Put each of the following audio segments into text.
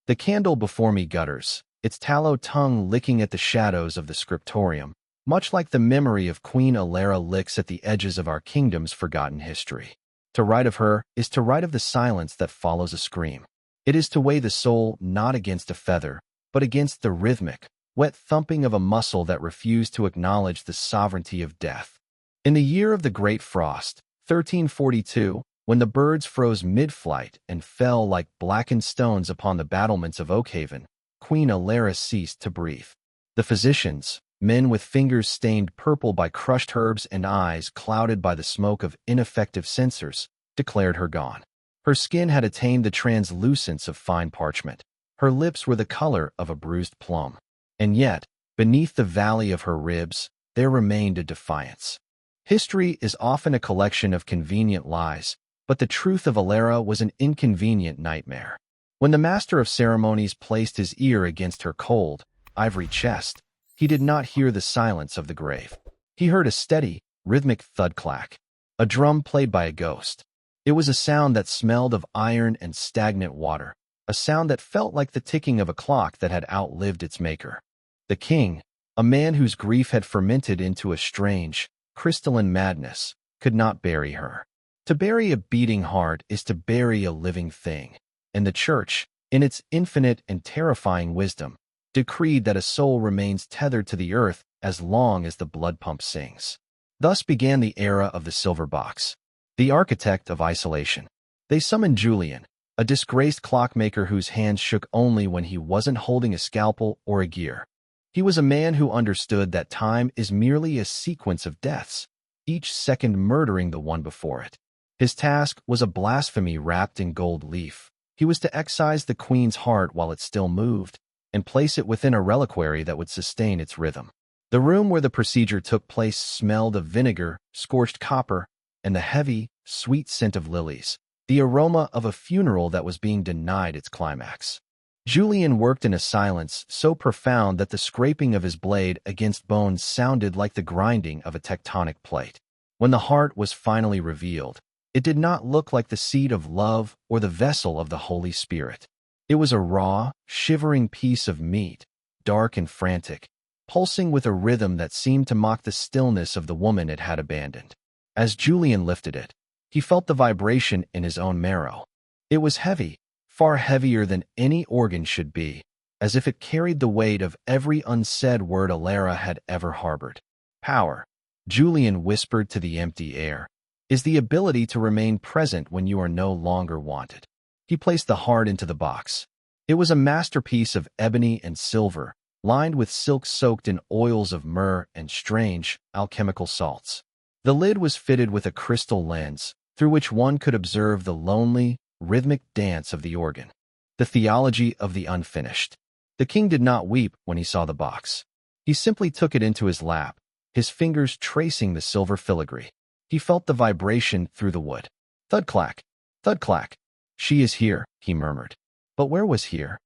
The candle before me gutters, its tallow tongue licking at the shadows of the scriptorium, much like the memory of Queen Elara licks at the edges of our kingdom's forgotten history. To write of her is to write of the silence that follows a scream. It is to weigh the soul not against a feather, but against the rhythmic, wet thumping of a muscle that refused to acknowledge the sovereignty of death. In the year of the Great Frost, 1342, when the birds froze mid-flight and fell like blackened stones upon the battlements of Oakhaven, Queen Elara ceased to breathe. The physicians, men with fingers stained purple by crushed herbs and eyes clouded by the smoke of ineffective censers, declared her gone. Her skin had attained the translucence of fine parchment. Her lips were the color of a bruised plum. And yet, beneath the valley of her ribs, there remained a defiance. History is often a collection of convenient lies, but the truth of Elara was an inconvenient nightmare. When the master of ceremonies placed his ear against her cold, ivory chest, he did not hear the silence of the grave. He heard a steady, rhythmic thud-clack, a drum played by a ghost. It was a sound that smelled of iron and stagnant water, a sound that felt like the ticking of a clock that had outlived its maker. The king, a man whose grief had fermented into a strange, crystalline madness, could not bury her. To bury a beating heart is to bury a living thing, and the Church, in its infinite and terrifying wisdom, decreed that a soul remains tethered to the earth as long as the blood pump sings. Thus began the era of the silver box, the architect of isolation. They summoned Julian, a disgraced clockmaker whose hands shook only when he wasn't holding a scalpel or a gear. He was a man who understood that time is merely a sequence of deaths, each second murdering the one before it. His task was a blasphemy wrapped in gold leaf. He was to excise the queen's heart while it still moved, and place it within a reliquary that would sustain its rhythm. The room where the procedure took place smelled of vinegar, scorched copper, and the heavy, sweet scent of lilies, the aroma of a funeral that was being denied its climax. Julian worked in a silence so profound that the scraping of his blade against bones sounded like the grinding of a tectonic plate. When the heart was finally revealed, it did not look like the seed of love or the vessel of the Holy Spirit. It was a raw, shivering piece of meat, dark and frantic, pulsing with a rhythm that seemed to mock the stillness of the woman it had abandoned. As Julian lifted it, he felt the vibration in his own marrow. It was heavy, far heavier than any organ should be, as if it carried the weight of every unsaid word Elara had ever harbored. Power, Julian whispered to the empty air, is the ability to remain present when you are no longer wanted. He placed the heart into the box. It was a masterpiece of ebony and silver, lined with silk soaked in oils of myrrh and strange, alchemical salts. The lid was fitted with a crystal lens, through which one could observe the lonely, rhythmic dance of the organ. The theology of the unfinished. The king did not weep when he saw the box. He simply took it into his lap, his fingers tracing the silver filigree. He felt the vibration through the wood. Thud-clack, thud-clack. She is here, he murmured. But where was here?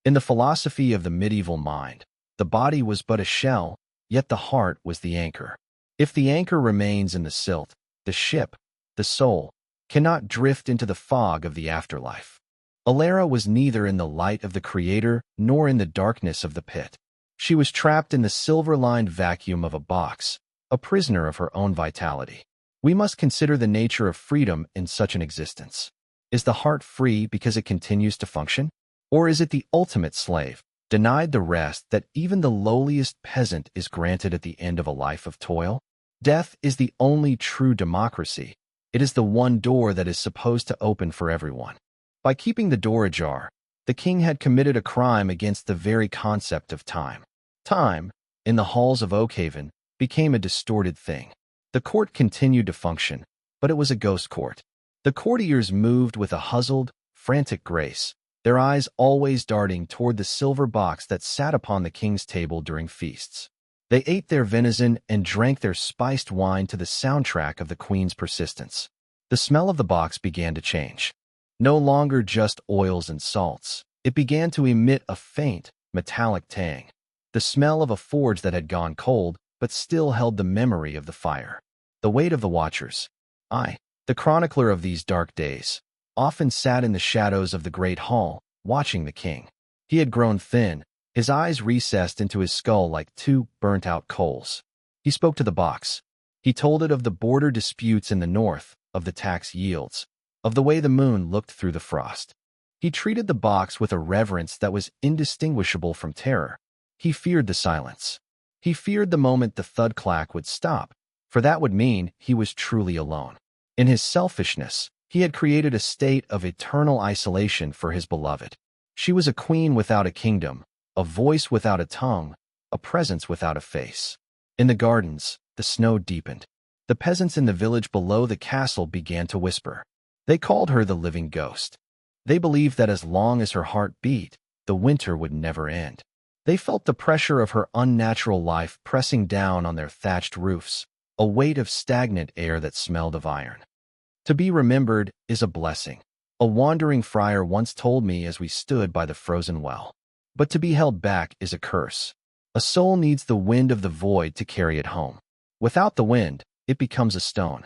In the philosophy of the medieval mind, the body was but a shell, yet the heart was the anchor. If the anchor remains in the silt, the ship, the soul, cannot drift into the fog of the afterlife. Elara was neither in the light of the Creator nor in the darkness of the pit. She was trapped in the silver-lined vacuum of a box, a prisoner of her own vitality. We must consider the nature of freedom in such an existence. Is the heart free because it continues to function? Or is it the ultimate slave, denied the rest that even the lowliest peasant is granted at the end of a life of toil? Death is the only true democracy. It is the one door that is supposed to open for everyone. By keeping the door ajar, the king had committed a crime against the very concept of time. Time, in the halls of Oakhaven, became a distorted thing. The court continued to function, but it was a ghost court. The courtiers moved with a hustled, frantic grace, their eyes always darting toward the silver box that sat upon the king's table during feasts. They ate their venison and drank their spiced wine to the soundtrack of the queen's persistence. The smell of the box began to change. No longer just oils and salts, it began to emit a faint, metallic tang. The smell of a forge that had gone cold, but still held the memory of the fire. The weight of the watchers. I, the chronicler of these dark days, often sat in the shadows of the great hall, watching the king. He had grown thin, his eyes recessed into his skull like two burnt-out coals. He spoke to the box. He told it of the border disputes in the north, of the tax yields, of the way the moon looked through the frost. He treated the box with a reverence that was indistinguishable from terror. He feared the silence. He feared the moment the thud clack would stop, for that would mean he was truly alone. In his selfishness, he had created a state of eternal isolation for his beloved. She was a queen without a kingdom, a voice without a tongue, a presence without a face. In the gardens, the snow deepened. The peasants in the village below the castle began to whisper. They called her the living ghost. They believed that as long as her heart beat, the winter would never end. They felt the pressure of her unnatural life pressing down on their thatched roofs, a weight of stagnant air that smelled of iron. To be remembered is a blessing. A wandering friar once told me as we stood by the frozen well. But to be held back is a curse. A soul needs the wind of the void to carry it home. Without the wind, it becomes a stone.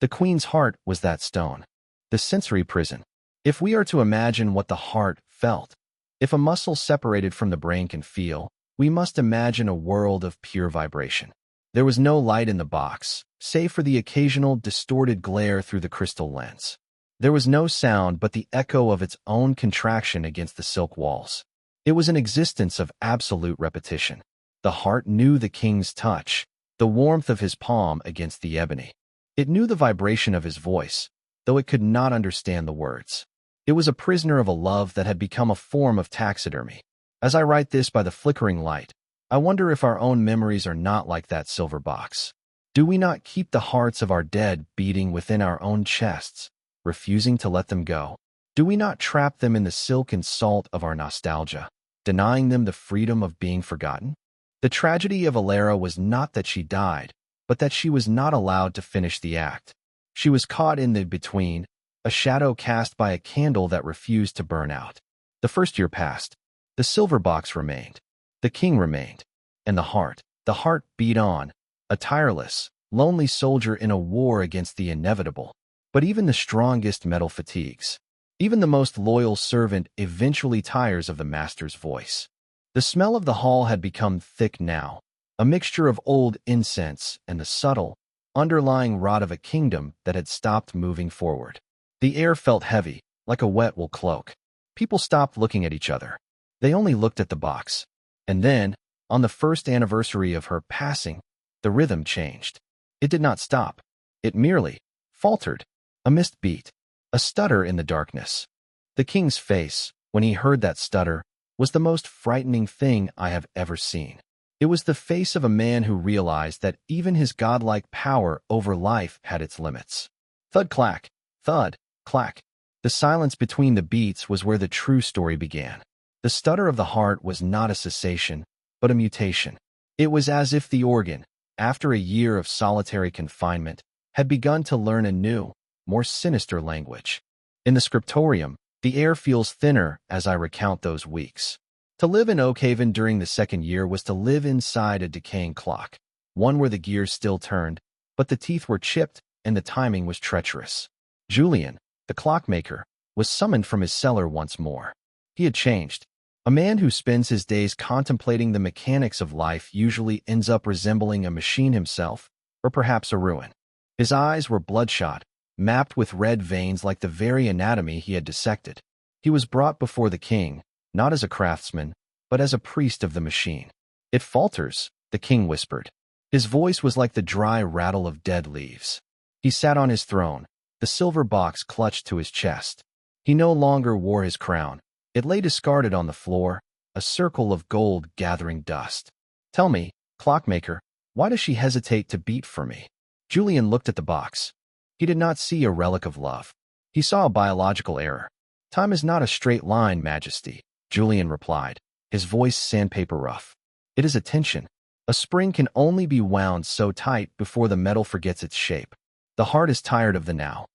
The queen's heart was that stone, the sensory prison. If we are to imagine what the heart felt, if a muscle separated from the brain can feel, we must imagine a world of pure vibration. There was no light in the box, save for the occasional distorted glare through the crystal lens. There was no sound but the echo of its own contraction against the silk walls. It was an existence of absolute repetition. The heart knew the king's touch, the warmth of his palm against the ebony. It knew the vibration of his voice, though it could not understand the words. It was a prisoner of a love that had become a form of taxidermy. As I write this by the flickering light, I wonder if our own memories are not like that silver box. Do we not keep the hearts of our dead beating within our own chests, refusing to let them go? Do we not trap them in the silk and salt of our nostalgia, denying them the freedom of being forgotten? The tragedy of Elara was not that she died, but that she was not allowed to finish the act. She was caught in the between, a shadow cast by a candle that refused to burn out. The first year passed. The silver box remained. The king remained. And the heart beat on, a tireless, lonely soldier in a war against the inevitable. But even the strongest metal fatigues. Even the most loyal servant eventually tires of the master's voice. The smell of the hall had become thick now, a mixture of old incense and the subtle, underlying rot of a kingdom that had stopped moving forward. The air felt heavy, like a wet wool cloak. People stopped looking at each other. They only looked at the box. And then, on the first anniversary of her passing, the rhythm changed. It did not stop. It merely faltered. A missed beat. A stutter in the darkness. The king's face, when he heard that stutter, was the most frightening thing I have ever seen. It was the face of a man who realized that even his godlike power over life had its limits. Thud clack, thud, clack. The silence between the beats was where the true story began. The stutter of the heart was not a cessation, but a mutation. It was as if the organ, after a year of solitary confinement, had begun to learn a new, more sinister language. In the scriptorium, the air feels thinner as I recount those weeks. To live in Oakhaven during the second year was to live inside a decaying clock, one where the gears still turned, but the teeth were chipped and the timing was treacherous. Julian, the clockmaker, was summoned from his cellar once more. He had changed. A man who spends his days contemplating the mechanics of life usually ends up resembling a machine himself, or perhaps a ruin. His eyes were bloodshot, mapped with red veins like the very anatomy he had dissected. He was brought before the king, not as a craftsman, but as a priest of the machine. "It falters," the king whispered. His voice was like the dry rattle of dead leaves. He sat on his throne, the silver box clutched to his chest. He no longer wore his crown. It lay discarded on the floor, a circle of gold gathering dust. "Tell me, clockmaker, why does she hesitate to beat for me?" Julian looked at the box. He did not see a relic of love. He saw a biological error. "Time is not a straight line, Majesty," Julian replied, his voice sandpaper rough. "It is a tension. A spring can only be wound so tight before the metal forgets its shape. The heart is tired of the now.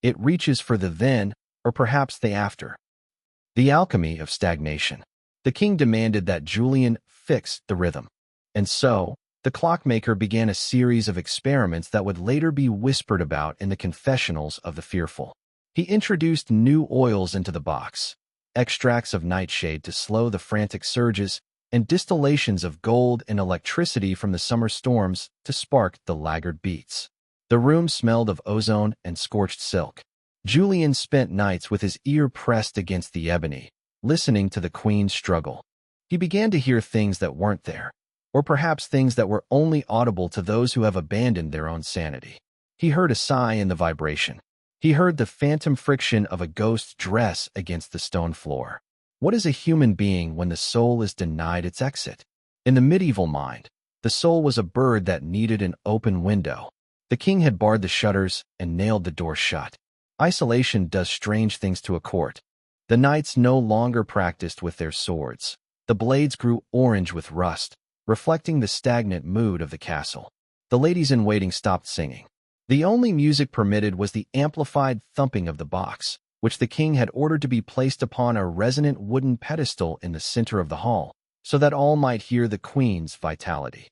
It reaches for the then, or perhaps the after." The alchemy of stagnation. The king demanded that Julian fix the rhythm. And so, the clockmaker began a series of experiments that would later be whispered about in the confessionals of the fearful. He introduced new oils into the box. extracts of nightshade to slow the frantic surges, and distillations of gold and electricity from the summer storms to spark the laggard beats. The room smelled of ozone and scorched silk. Julian spent nights with his ear pressed against the ebony, listening to the queen's struggle. He began to hear things that weren't there, or perhaps things that were only audible to those who have abandoned their own sanity. He heard a sigh in the vibration. He heard the phantom friction of a ghost's dress against the stone floor. What is a human being when the soul is denied its exit? In the medieval mind, the soul was a bird that needed an open window. The king had barred the shutters and nailed the door shut. Isolation does strange things to a court. The knights no longer practiced with their swords. The blades grew orange with rust, reflecting the stagnant mood of the castle. The ladies in waiting stopped singing. The only music permitted was the amplified thumping of the box, which the king had ordered to be placed upon a resonant wooden pedestal in the center of the hall, so that all might hear the queen's vitality.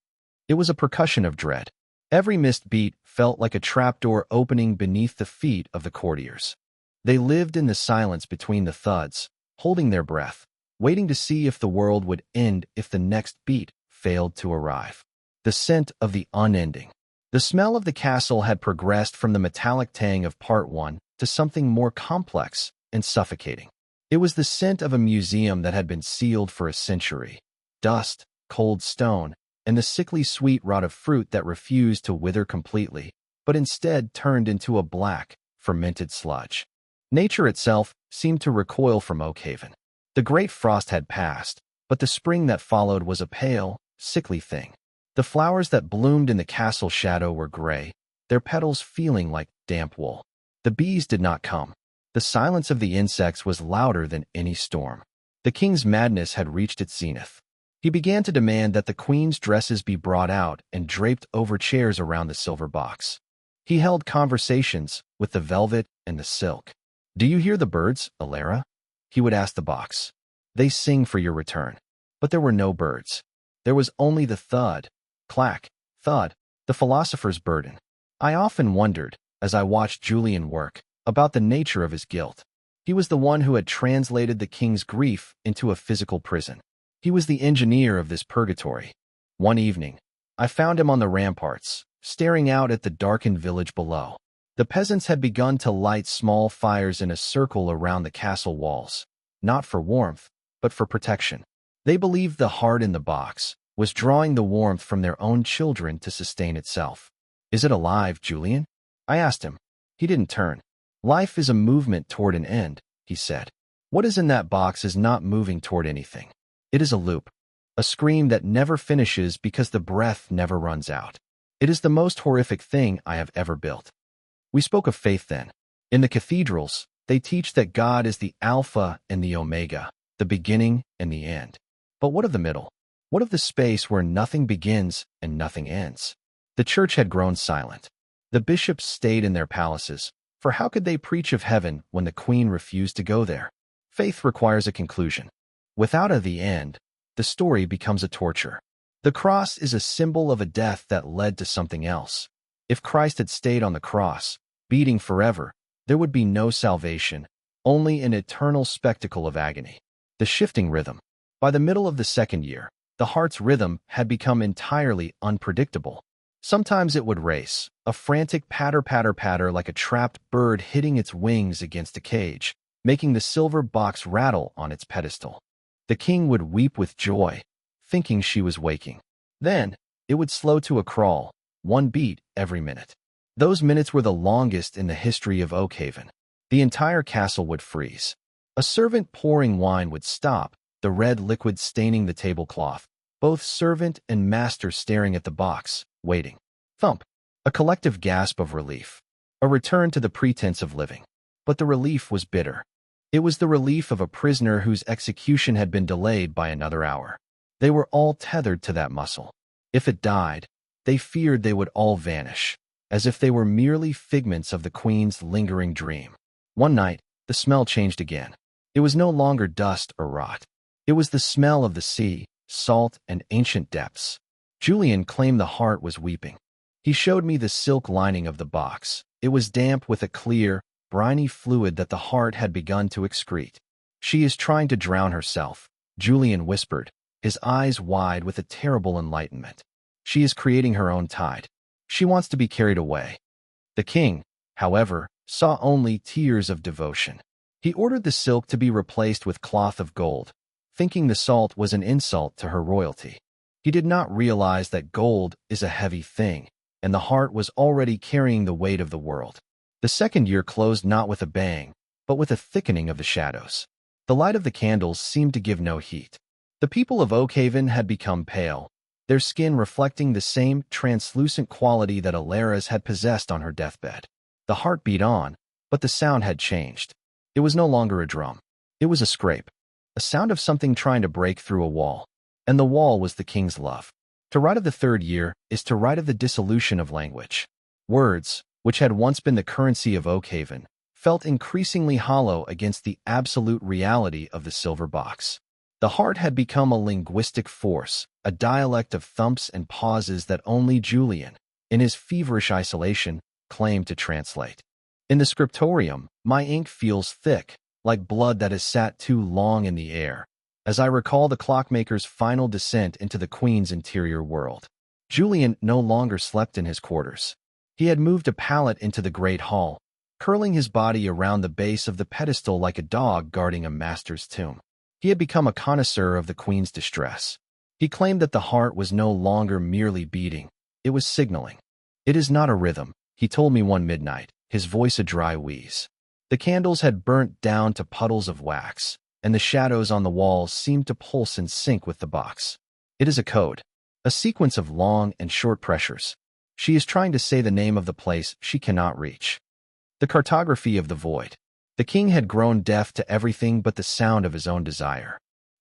It was a percussion of dread. Every missed beat felt like a trapdoor opening beneath the feet of the courtiers. They lived in the silence between the thuds, holding their breath, waiting to see if the world would end if the next beat failed to arrive. The scent of the unending. The smell of the castle had progressed from the metallic tang of part one to something more complex and suffocating. It was the scent of a museum that had been sealed for a century. Dust, cold stone, and the sickly sweet rot of fruit that refused to wither completely, but instead turned into a black, fermented sludge. Nature itself seemed to recoil from Oakhaven. The great frost had passed, but the spring that followed was a pale, sickly thing. The flowers that bloomed in the castle shadow were gray, their petals feeling like damp wool. The bees did not come. The silence of the insects was louder than any storm. The king's madness had reached its zenith. He began to demand that the queen's dresses be brought out and draped over chairs around the silver box. He held conversations with the velvet and the silk. "Do you hear the birds, Elara?" he would ask the box. "They sing for your return." But there were no birds. There was only the thud, clack, thud, the philosopher's burden. I often wondered, as I watched Julian work, about the nature of his guilt. He was the one who had translated the king's grief into a physical prison. He was the engineer of this purgatory. One evening, I found him on the ramparts, staring out at the darkened village below. The peasants had begun to light small fires in a circle around the castle walls, not for warmth, but for protection. They believed the heart in the box was drawing the warmth from their own children to sustain itself. "Is it alive, Julian?" I asked him. He didn't turn. "Life is a movement toward an end," he said. "What is in that box is not moving toward anything. It is a loop, a scream that never finishes because the breath never runs out. It is the most horrific thing I have ever built." We spoke of faith then. In the cathedrals, they teach that God is the Alpha and the Omega, the beginning and the end. But what of the middle? What of the space where nothing begins and nothing ends? The church had grown silent. The bishops stayed in their palaces, for how could they preach of heaven when the queen refused to go there? Faith requires a conclusion. Without the end, the story becomes a torture. The cross is a symbol of a death that led to something else. If Christ had stayed on the cross, beating forever, there would be no salvation, only an eternal spectacle of agony. The shifting rhythm. By the middle of the second year, the heart's rhythm had become entirely unpredictable. Sometimes it would race, a frantic patter-patter-patter like a trapped bird hitting its wings against a cage, making the silver box rattle on its pedestal. The king would weep with joy, thinking she was waking. Then, it would slow to a crawl, one beat every minute. Those minutes were the longest in the history of Oakhaven. The entire castle would freeze. A servant pouring wine would stop, the red liquid staining the tablecloth, both servant and master staring at the box, waiting. Thump. A collective gasp of relief. A return to the pretense of living. But the relief was bitter. It was the relief of a prisoner whose execution had been delayed by another hour. They were all tethered to that muscle. If it died, they feared they would all vanish, as if they were merely figments of the queen's lingering dream. One night, the smell changed again. It was no longer dust or rot. It was the smell of the sea, salt, and ancient depths. Julian claimed the heart was weeping. He showed me the silk lining of the box. It was damp with a clear, briny fluid that the heart had begun to excrete. She is trying to drown herself, Julian whispered, his eyes wide with a terrible enlightenment. She is creating her own tide. She wants to be carried away. The king, however, saw only tears of devotion. He ordered the silk to be replaced with cloth of gold, thinking the salt was an insult to her royalty. He did not realize that gold is a heavy thing, and the heart was already carrying the weight of the world. The second year closed not with a bang, but with a thickening of the shadows. The light of the candles seemed to give no heat. The people of Oakhaven had become pale, their skin reflecting the same translucent quality that Elara's had possessed on her deathbed. The heart beat on, but the sound had changed. It was no longer a drum. It was a scrape, a sound of something trying to break through a wall. And the wall was the king's love. To write of the third year is to write of the dissolution of language. Words, which had once been the currency of Oakhaven, felt increasingly hollow against the absolute reality of the silver box. The heart had become a linguistic force, a dialect of thumps and pauses that only Julian, in his feverish isolation, claimed to translate. In the scriptorium, my ink feels thick, like blood that has sat too long in the air, as I recall the clockmaker's final descent into the queen's interior world. Julian no longer slept in his quarters. He had moved a pallet into the great hall, curling his body around the base of the pedestal like a dog guarding a master's tomb. He had become a connoisseur of the queen's distress. He claimed that the heart was no longer merely beating, it was signaling. "It is not a rhythm," he told me one midnight, his voice a dry wheeze. The candles had burnt down to puddles of wax, and the shadows on the walls seemed to pulse in sync with the box. "It is a code, a sequence of long and short pressures. She is trying to say the name of the place she cannot reach." The cartography of the void. The king had grown deaf to everything but the sound of his own desire.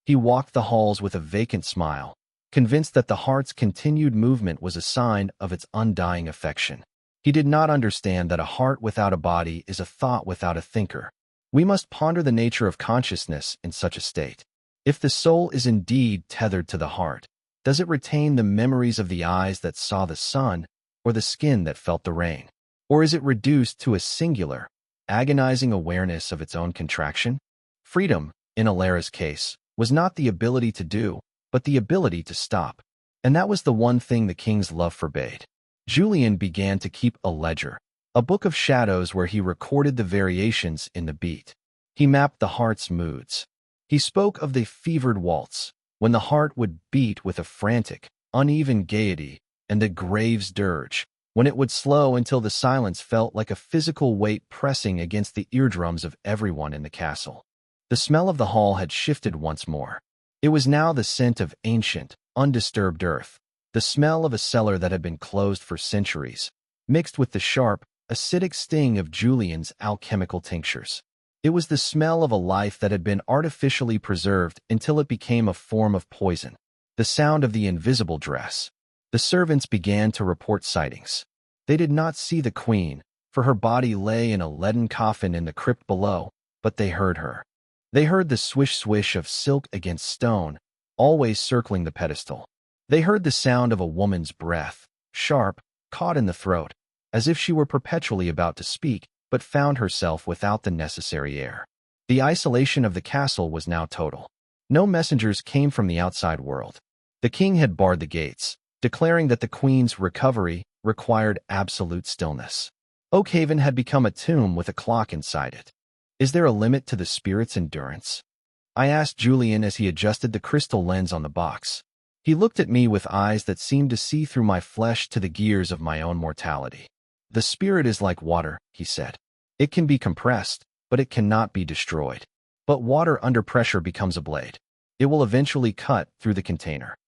He walked the halls with a vacant smile, convinced that the heart's continued movement was a sign of its undying affection. He did not understand that a heart without a body is a thought without a thinker. We must ponder the nature of consciousness in such a state. If the soul is indeed tethered to the heart, does it retain the memories of the eyes that saw the sun, or the skin that felt the rain? Or is it reduced to a singular, agonizing awareness of its own contraction? Freedom, in Elara's case, was not the ability to do, but the ability to stop. And that was the one thing the king's love forbade. Julian began to keep a ledger, a book of shadows where he recorded the variations in the beat. He mapped the heart's moods. He spoke of the fevered waltz, when the heart would beat with a frantic, uneven gaiety, and the grave's dirge, when it would slow until the silence felt like a physical weight pressing against the eardrums of everyone in the castle. The smell of the hall had shifted once more. It was now the scent of ancient, undisturbed earth, the smell of a cellar that had been closed for centuries, mixed with the sharp, acidic sting of Julian's alchemical tinctures. It was the smell of a life that had been artificially preserved until it became a form of poison. The sound of the invisible dress. The servants began to report sightings. They did not see the queen, for her body lay in a leaden coffin in the crypt below, but they heard her. They heard the swish-swish of silk against stone, always circling the pedestal. They heard the sound of a woman's breath, sharp, caught in the throat, as if she were perpetually about to speak, but found herself without the necessary air. The isolation of the castle was now total. No messengers came from the outside world. The king had barred the gates, declaring that the queen's recovery required absolute stillness. Oakhaven had become a tomb with a clock inside it. Is there a limit to the spirit's endurance? I asked Julian as he adjusted the crystal lens on the box. He looked at me with eyes that seemed to see through my flesh to the gears of my own mortality. "The spirit is like water," he said. "It can be compressed, but it cannot be destroyed. But water under pressure becomes a blade. It will eventually cut through the container."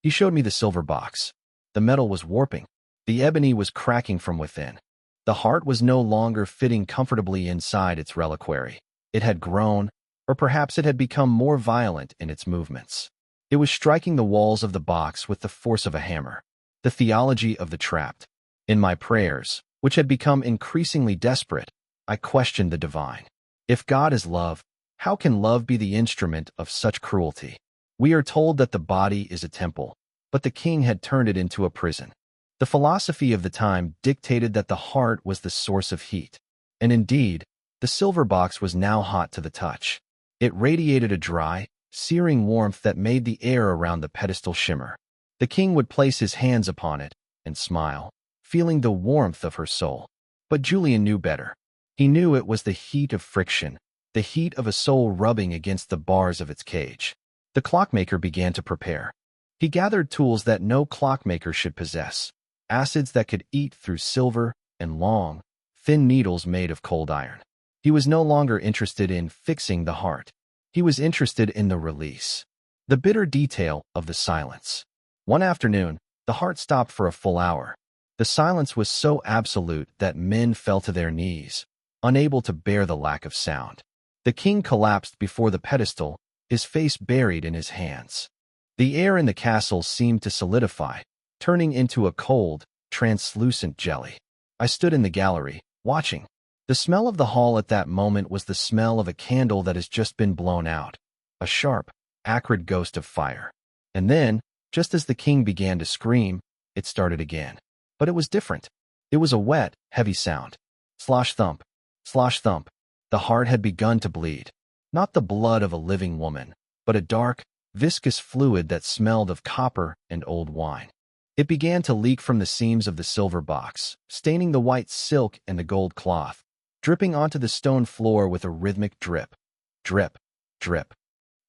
He showed me the silver box. The metal was warping. The ebony was cracking from within. The heart was no longer fitting comfortably inside its reliquary. It had grown, or perhaps it had become more violent in its movements. It was striking the walls of the box with the force of a hammer. The theology of the trapped. In my prayers, which had become increasingly desperate, I questioned the divine. If God is love, how can love be the instrument of such cruelty? We are told that the body is a temple, but the king had turned it into a prison. The philosophy of the time dictated that the heart was the source of heat. And indeed, the silver box was now hot to the touch. It radiated a dry, searing warmth that made the air around the pedestal shimmer. The king would place his hands upon it and smile, feeling the warmth of her soul. But Julian knew better. He knew it was the heat of friction, the heat of a soul rubbing against the bars of its cage. The clockmaker began to prepare. He gathered tools that no clockmaker should possess, acids that could eat through silver, and long, thin needles made of cold iron. He was no longer interested in fixing the heart. He was interested in the release, the bitter detail of the silence. One afternoon, the heart stopped for a full hour. The silence was so absolute that men fell to their knees, unable to bear the lack of sound. The king collapsed before the pedestal, his face buried in his hands. The air in the castle seemed to solidify, turning into a cold, translucent jelly. I stood in the gallery, watching. The smell of the hall at that moment was the smell of a candle that has just been blown out, a sharp, acrid ghost of fire. And then, just as the king began to scream, it started again. But it was different. It was a wet, heavy sound. Slosh thump, slosh thump. The heart had begun to bleed. Not the blood of a living woman, but a dark, viscous fluid that smelled of copper and old wine. It began to leak from the seams of the silver box, staining the white silk and the gold cloth, dripping onto the stone floor with a rhythmic drip. Drip, drip.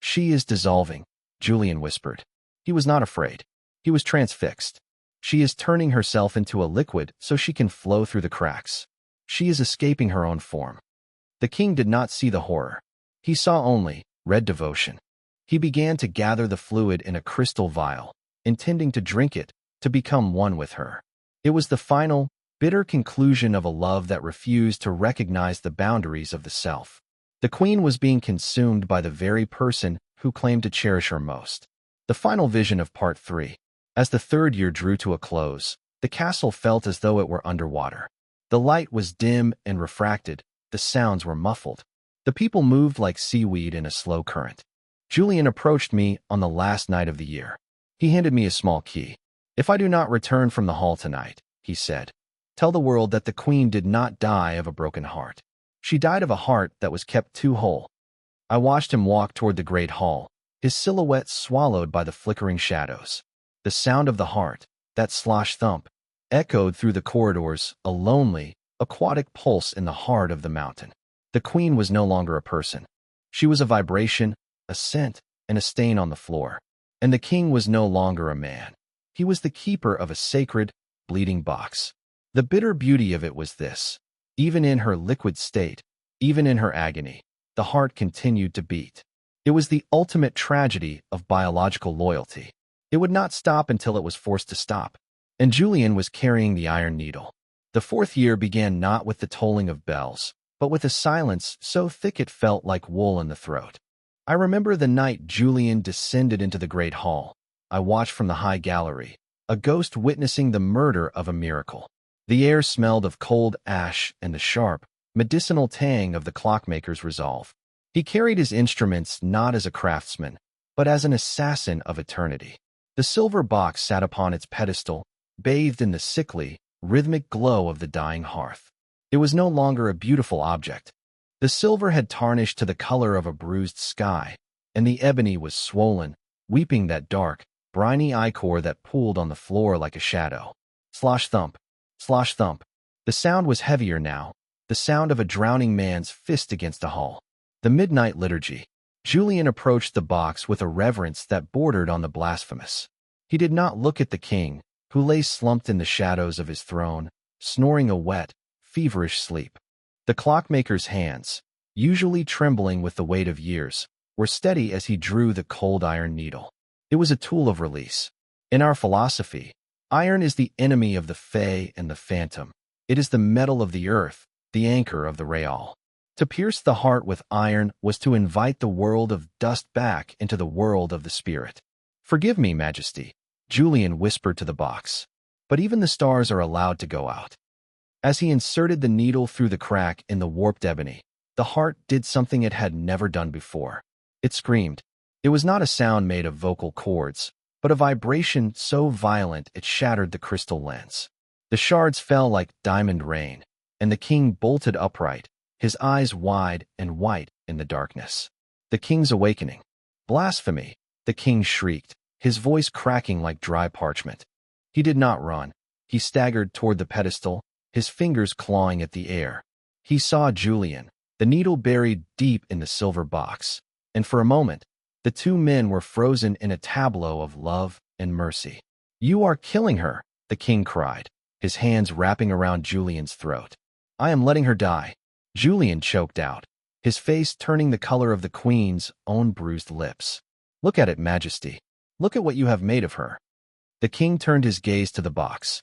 She is dissolving, Julian whispered. He was not afraid. He was transfixed. She is turning herself into a liquid so she can flow through the cracks. She is escaping her own form. The king did not see the horror. He saw only red devotion. He began to gather the fluid in a crystal vial, intending to drink it, to become one with her. It was the final, bitter conclusion of a love that refused to recognize the boundaries of the self. The queen was being consumed by the very person who claimed to cherish her most. The final vision of Part 3. As the third year drew to a close, the castle felt as though it were underwater. The light was dim and refracted, the sounds were muffled. The people moved like seaweed in a slow current. Julian approached me on the last night of the year. He handed me a small key. "If I do not return from the hall tonight," he said, "tell the world that the queen did not die of a broken heart. She died of a heart that was kept too whole." I watched him walk toward the great hall, his silhouette swallowed by the flickering shadows. The sound of the heart, that slosh thump, echoed through the corridors, a lonely, aquatic pulse in the heart of the mountain. The queen was no longer a person. She was a vibration, a scent, and a stain on the floor. And the king was no longer a man. He was the keeper of a sacred, bleeding box. The bitter beauty of it was this. Even in her liquid state, even in her agony, the heart continued to beat. It was the ultimate tragedy of biological loyalty. It would not stop until it was forced to stop. And Julian was carrying the iron needle. The fourth year began not with the tolling of bells, but with a silence so thick it felt like wool in the throat. I remember the night Julian descended into the great hall. I watched from the high gallery, a ghost witnessing the murder of a miracle. The air smelled of cold ash and the sharp, medicinal tang of the clockmaker's resolve. He carried his instruments not as a craftsman, but as an assassin of eternity. The silver box sat upon its pedestal, bathed in the sickly, rhythmic glow of the dying hearth. It was no longer a beautiful object. The silver had tarnished to the color of a bruised sky, and the ebony was swollen, weeping that dark, briny ichor that pooled on the floor like a shadow. Slosh thump, slosh thump. The sound was heavier now, the sound of a drowning man's fist against a hull. The midnight liturgy. Julian approached the box with a reverence that bordered on the blasphemous. He did not look at the king, who lay slumped in the shadows of his throne, snoring a wet, feverish sleep. The clockmaker's hands, usually trembling with the weight of years, were steady as he drew the cold iron needle. It was a tool of release. In our philosophy, iron is the enemy of the fey and the phantom. It is the metal of the earth, the anchor of the real. To pierce the heart with iron was to invite the world of dust back into the world of the spirit. "Forgive me, Majesty," Julian whispered to the box, "but even the stars are allowed to go out." As he inserted the needle through the crack in the warped ebony, the heart did something it had never done before. It screamed. It was not a sound made of vocal cords, but a vibration so violent it shattered the crystal lens. The shards fell like diamond rain, and the king bolted upright, his eyes wide and white in the darkness. The king's awakening. Blasphemy, the king shrieked, his voice cracking like dry parchment. He did not run. He staggered toward the pedestal, his fingers clawing at the air. He saw Julian, the needle buried deep in the silver box, and for a moment, the two men were frozen in a tableau of love and mercy. "You are killing her," the king cried, his hands wrapping around Julian's throat. "I am letting her die." Julian choked out, his face turning the color of the queen's own bruised lips. "Look at it, Majesty. Look at what you have made of her." The king turned his gaze to the box.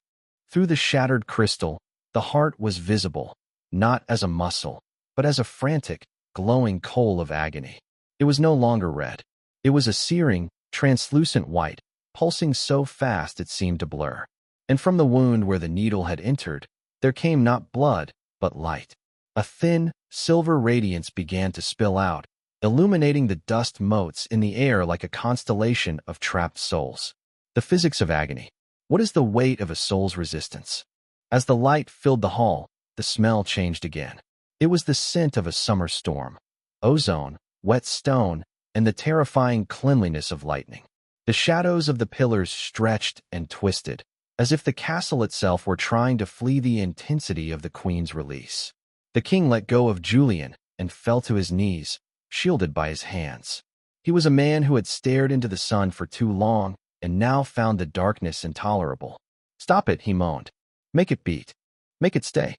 Through the shattered crystal, the heart was visible, not as a muscle, but as a frantic, glowing coal of agony. It was no longer red. It was a searing, translucent white, pulsing so fast it seemed to blur. And from the wound where the needle had entered, there came not blood, but light. A thin, silver radiance began to spill out, illuminating the dust motes in the air like a constellation of trapped souls. The physics of agony. What is the weight of a soul's resistance? As the light filled the hall, the smell changed again. It was the scent of a summer storm. Ozone, wet stone, and the terrifying cleanliness of lightning. The shadows of the pillars stretched and twisted, as if the castle itself were trying to flee the intensity of the queen's release. The king let go of Julian and fell to his knees, shielded by his hands. He was a man who had stared into the sun for too long and now found the darkness intolerable. "Stop it," he moaned. "Make it beat. Make it stay."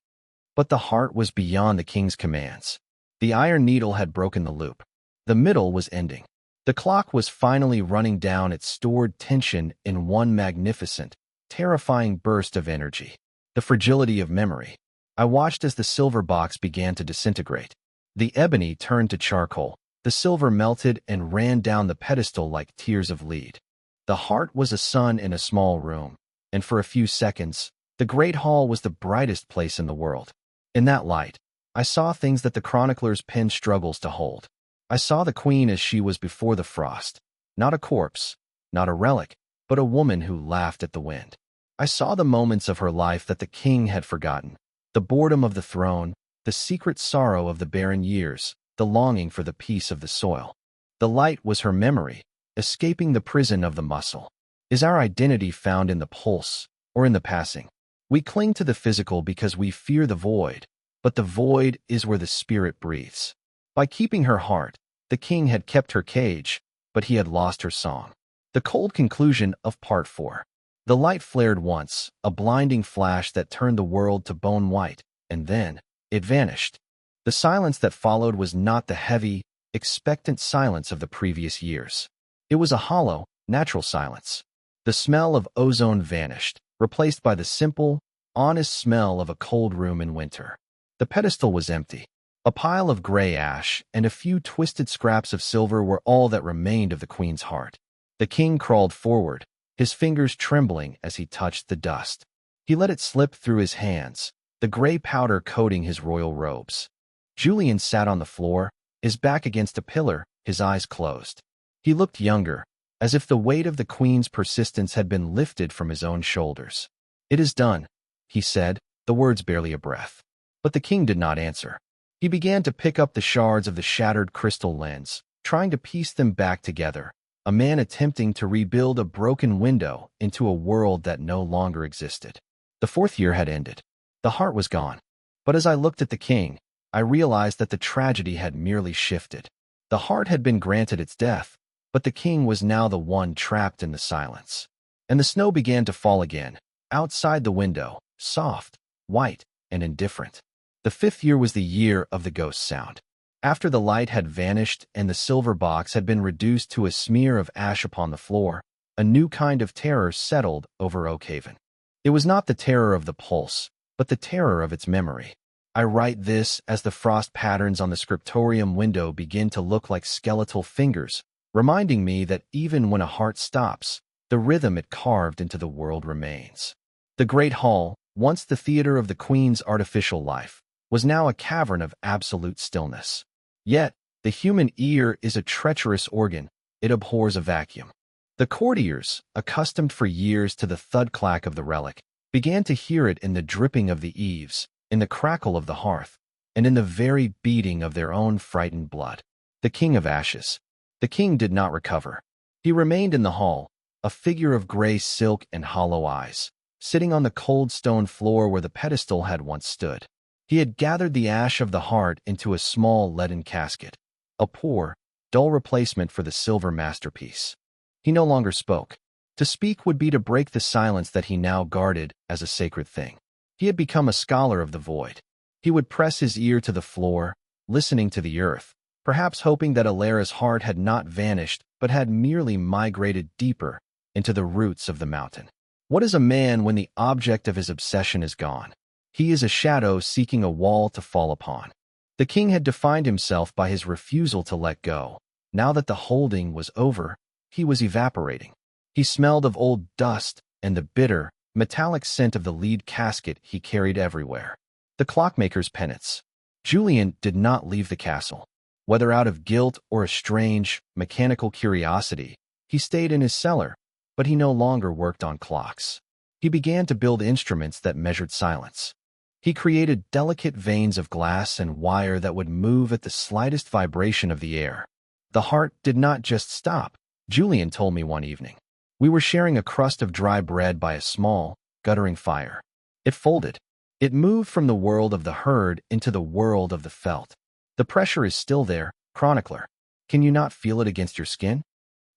But the heart was beyond the king's commands. The iron needle had broken the loop. The middle was ending. The clock was finally running down its stored tension in one magnificent, terrifying burst of energy. The fragility of memory. I watched as the silver box began to disintegrate. The ebony turned to charcoal. The silver melted and ran down the pedestal like tears of lead. The heart was a sun in a small room, and for a few seconds, the great hall was the brightest place in the world. In that light, I saw things that the chronicler's pen struggles to hold. I saw the queen as she was before the frost, not a corpse, not a relic, but a woman who laughed at the wind. I saw the moments of her life that the king had forgotten, the boredom of the throne, the secret sorrow of the barren years, the longing for the peace of the soil. The light was her memory, escaping the prison of the muscle. Is our identity found in the pulse or in the passing? We cling to the physical because we fear the void, but the void is where the spirit breathes. By keeping her heart, the king had kept her cage, but he had lost her song. The cold conclusion of Part 4. The light flared once, a blinding flash that turned the world to bone white, and then it vanished. The silence that followed was not the heavy, expectant silence of the previous years. It was a hollow, natural silence. The smell of ozone vanished, replaced by the simple, honest smell of a cold room in winter. The pedestal was empty. A pile of gray ash and a few twisted scraps of silver were all that remained of the queen's heart. The king crawled forward, his fingers trembling as he touched the dust. He let it slip through his hands, the gray powder coating his royal robes. Julian sat on the floor, his back against a pillar, his eyes closed. He looked younger, as if the weight of the queen's persistence had been lifted from his own shoulders. "It is done," he said, the words barely a breath. But the king did not answer. He began to pick up the shards of the shattered crystal lens, trying to piece them back together, a man attempting to rebuild a broken window into a world that no longer existed. The 4th year had ended. The heart was gone. But as I looked at the king, I realized that the tragedy had merely shifted. The heart had been granted its death, but the king was now the one trapped in the silence. And the snow began to fall again, outside the window, soft, white, and indifferent. The 5th year was the year of the ghost sound. After the light had vanished and the silver box had been reduced to a smear of ash upon the floor, a new kind of terror settled over Oakhaven. It was not the terror of the pulse, but the terror of its memory. I write this as the frost patterns on the scriptorium window begin to look like skeletal fingers, reminding me that even when a heart stops, the rhythm it carved into the world remains. The great hall, once the theater of the queen's artificial life, was now a cavern of absolute stillness. Yet, the human ear is a treacherous organ. It abhors a vacuum. The courtiers, accustomed for years to the thud-clack of the relic, began to hear it in the dripping of the eaves, in the crackle of the hearth, and in the very beating of their own frightened blood. The King of Ashes. The king did not recover. He remained in the hall, a figure of gray silk and hollow eyes, sitting on the cold stone floor where the pedestal had once stood. He had gathered the ash of the heart into a small leaden casket, a poor, dull replacement for the silver masterpiece. He no longer spoke. To speak would be to break the silence that he now guarded as a sacred thing. He had become a scholar of the void. He would press his ear to the floor, listening to the earth, perhaps hoping that Elara's heart had not vanished but had merely migrated deeper into the roots of the mountain. What is a man when the object of his obsession is gone? He is a shadow seeking a wall to fall upon. The king had defined himself by his refusal to let go. Now that the holding was over, he was evaporating. He smelled of old dust and the bitter, metallic scent of the lead casket he carried everywhere. The clockmaker's penance. Julian did not leave the castle. Whether out of guilt or a strange, mechanical curiosity, he stayed in his cellar, but he no longer worked on clocks. He began to build instruments that measured silence. He created delicate veins of glass and wire that would move at the slightest vibration of the air. The heart did not just stop, Julian told me one evening. We were sharing a crust of dry bread by a small, guttering fire. It folded. It moved from the world of the heard into the world of the felt. The pressure is still there, chronicler. Can you not feel it against your skin?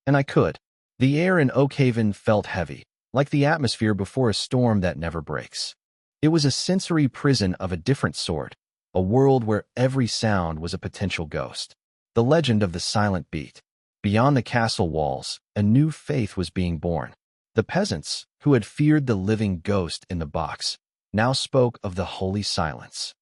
And I could. The air in Oakhaven felt heavy, like the atmosphere before a storm that never breaks. It was a sensory prison of a different sort, a world where every sound was a potential ghost. The legend of the silent beat. Beyond the castle walls, a new faith was being born. The peasants, who had feared the living ghost in the box, now spoke of the holy silence.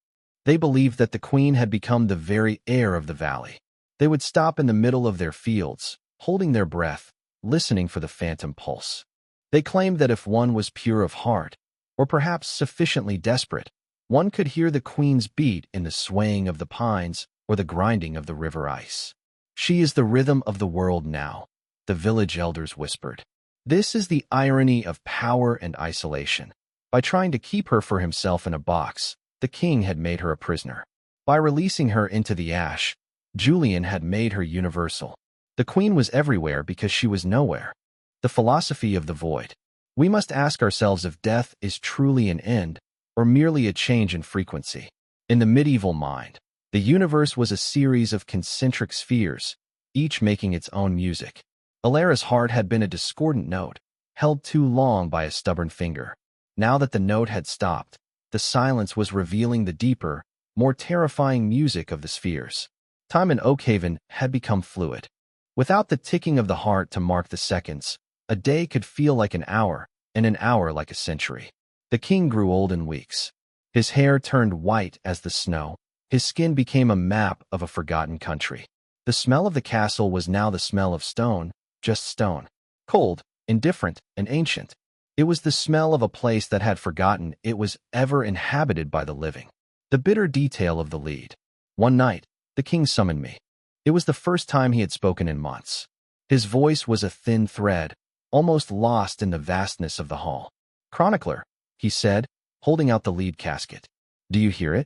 They believed that the queen had become the very air of the valley. They would stop in the middle of their fields, holding their breath, listening for the phantom pulse. They claimed that if one was pure of heart, or perhaps sufficiently desperate, one could hear the queen's beat in the swaying of the pines or the grinding of the river ice. She is the rhythm of the world now, the village elders whispered. This is the irony of power and isolation. By trying to keep her for himself in a box, the king had made her a prisoner. By releasing her into the ash, Julian had made her universal. The queen was everywhere because she was nowhere. The philosophy of the void. We must ask ourselves if death is truly an end or merely a change in frequency. In the medieval mind, the universe was a series of concentric spheres, each making its own music. Elara's heart had been a discordant note, held too long by a stubborn finger. Now that the note had stopped, the silence was revealing the deeper, more terrifying music of the spheres. Time in Oakhaven had become fluid. Without the ticking of the heart to mark the seconds, a day could feel like an hour, and an hour like a century. The king grew old in weeks. His hair turned white as the snow. His skin became a map of a forgotten country. The smell of the castle was now the smell of stone, just stone. Cold, indifferent, and ancient. It was the smell of a place that had forgotten it was ever inhabited by the living. The bitter detail of the lead. One night, the king summoned me. It was the first time he had spoken in months. His voice was a thin thread, almost lost in the vastness of the hall. "Chronicler," he said, holding out the lead casket. "Do you hear it?"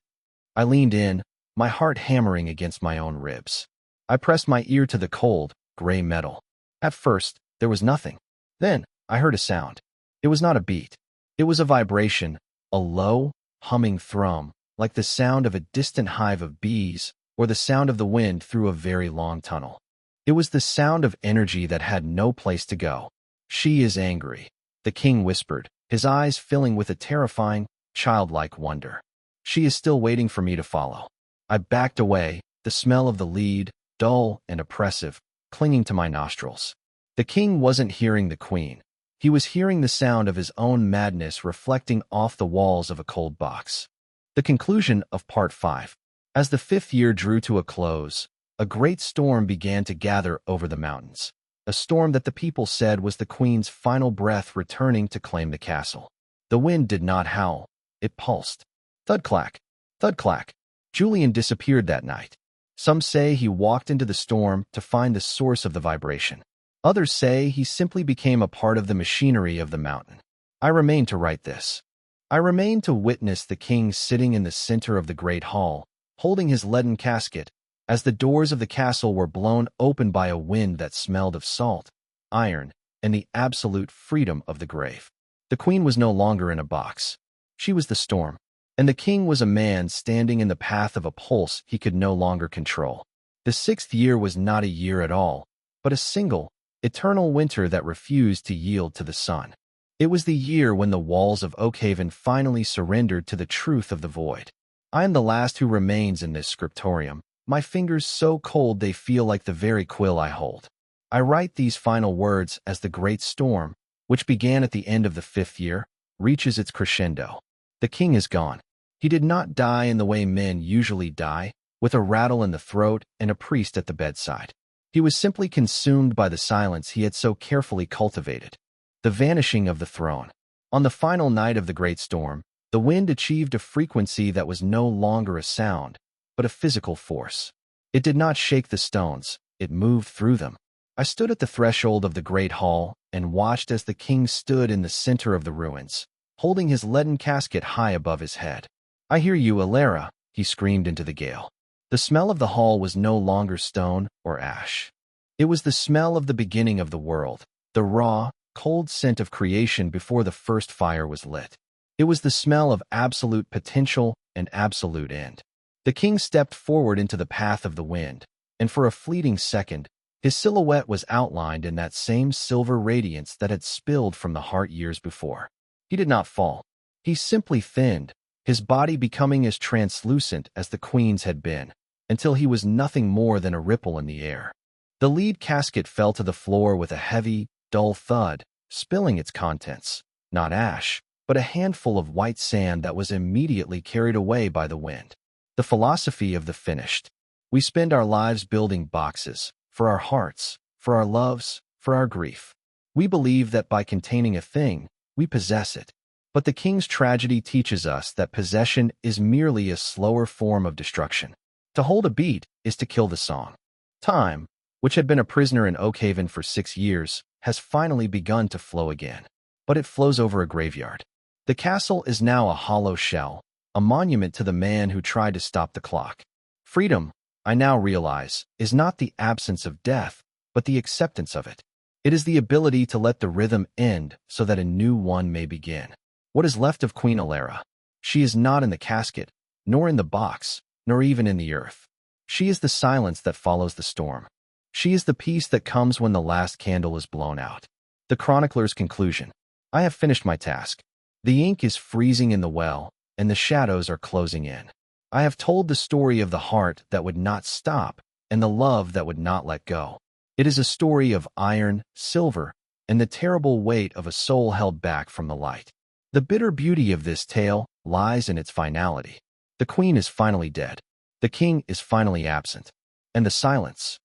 I leaned in, my heart hammering against my own ribs. I pressed my ear to the cold, gray metal. At first, there was nothing. Then, I heard a sound. It was not a beat. It was a vibration, a low, humming thrum, like the sound of a distant hive of bees or the sound of the wind through a very long tunnel. It was the sound of energy that had no place to go. "She is angry," the king whispered, his eyes filling with a terrifying, childlike wonder. "She is still waiting for me to follow." I backed away, the smell of the lead, dull and oppressive, clinging to my nostrils. The king wasn't hearing the queen. He was hearing the sound of his own madness reflecting off the walls of a cold box. The conclusion of Part 5. As the 5th year drew to a close, a great storm began to gather over the mountains. A storm that the people said was the queen's final breath returning to claim the castle. The wind did not howl. It pulsed. Thud-clack, thud-clack. Julian disappeared that night. Some say he walked into the storm to find the source of the vibration. Others say he simply became a part of the machinery of the mountain. I remain to write this. I remain to witness the king sitting in the center of the great hall, holding his leaden casket, as the doors of the castle were blown open by a wind that smelled of salt, iron, and the absolute freedom of the grave. The queen was no longer in a box. She was the storm, and the king was a man standing in the path of a pulse he could no longer control. The 6th year was not a year at all, but a single, eternal winter that refused to yield to the sun. It was the year when the walls of Oakhaven finally surrendered to the truth of the void. I am the last who remains in this scriptorium, my fingers so cold they feel like the very quill I hold. I write these final words as the great storm, which began at the end of the 5th year, reaches its crescendo. The king is gone. He did not die in the way men usually die, with a rattle in the throat and a priest at the bedside. He was simply consumed by the silence he had so carefully cultivated. The vanishing of the throne. On the final night of the great storm, the wind achieved a frequency that was no longer a sound, but a physical force. It did not shake the stones, it moved through them. I stood at the threshold of the great hall and watched as the king stood in the center of the ruins, holding his leaden casket high above his head. "I hear you, Elara," he screamed into the gale. The smell of the hall was no longer stone or ash. It was the smell of the beginning of the world, the raw, cold scent of creation before the first fire was lit. It was the smell of absolute potential and absolute end. The king stepped forward into the path of the wind, and for a fleeting second, his silhouette was outlined in that same silver radiance that had spilled from the heart years before. He did not fall. He simply thinned, his body becoming as translucent as the queen's had been, until he was nothing more than a ripple in the air. The lead casket fell to the floor with a heavy, dull thud, spilling its contents, not ash, but a handful of white sand that was immediately carried away by the wind. The philosophy of the finished. We spend our lives building boxes, for our hearts, for our loves, for our grief. We believe that by containing a thing, we possess it. But the king's tragedy teaches us that possession is merely a slower form of destruction. To hold a beat is to kill the song. Time, which had been a prisoner in Oakhaven for 6 years, has finally begun to flow again. But it flows over a graveyard. The castle is now a hollow shell, a monument to the man who tried to stop the clock. Freedom, I now realize, is not the absence of death, but the acceptance of it. It is the ability to let the rhythm end so that a new one may begin. What is left of Queen Elara? She is not in the casket, nor in the box, nor even in the earth. She is the silence that follows the storm. She is the peace that comes when the last candle is blown out. The chronicler's conclusion. I have finished my task. The ink is freezing in the well, and the shadows are closing in. I have told the story of the heart that would not stop, and the love that would not let go. It is a story of iron, silver, and the terrible weight of a soul held back from the light. The bitter beauty of this tale lies in its finality. The queen is finally dead. The king is finally absent. And the silence.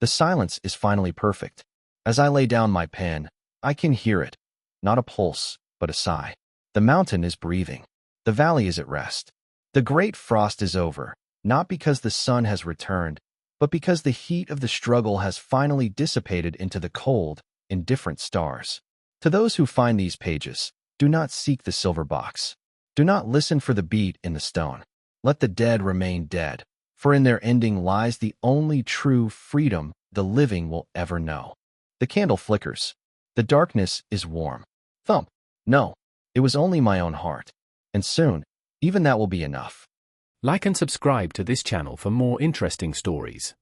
The silence is finally perfect. As I lay down my pen, I can hear it. Not a pulse, but a sigh. The mountain is breathing. The valley is at rest. The great frost is over, not because the sun has returned, but because the heat of the struggle has finally dissipated into the cold, indifferent stars. To those who find these pages, do not seek the silver box. Do not listen for the beat in the stone. Let the dead remain dead, for in their ending lies the only true freedom the living will ever know. The candle flickers. The darkness is warm. Thump. No, it was only my own heart. And soon, even that will be enough. Like and subscribe to this channel for more interesting stories.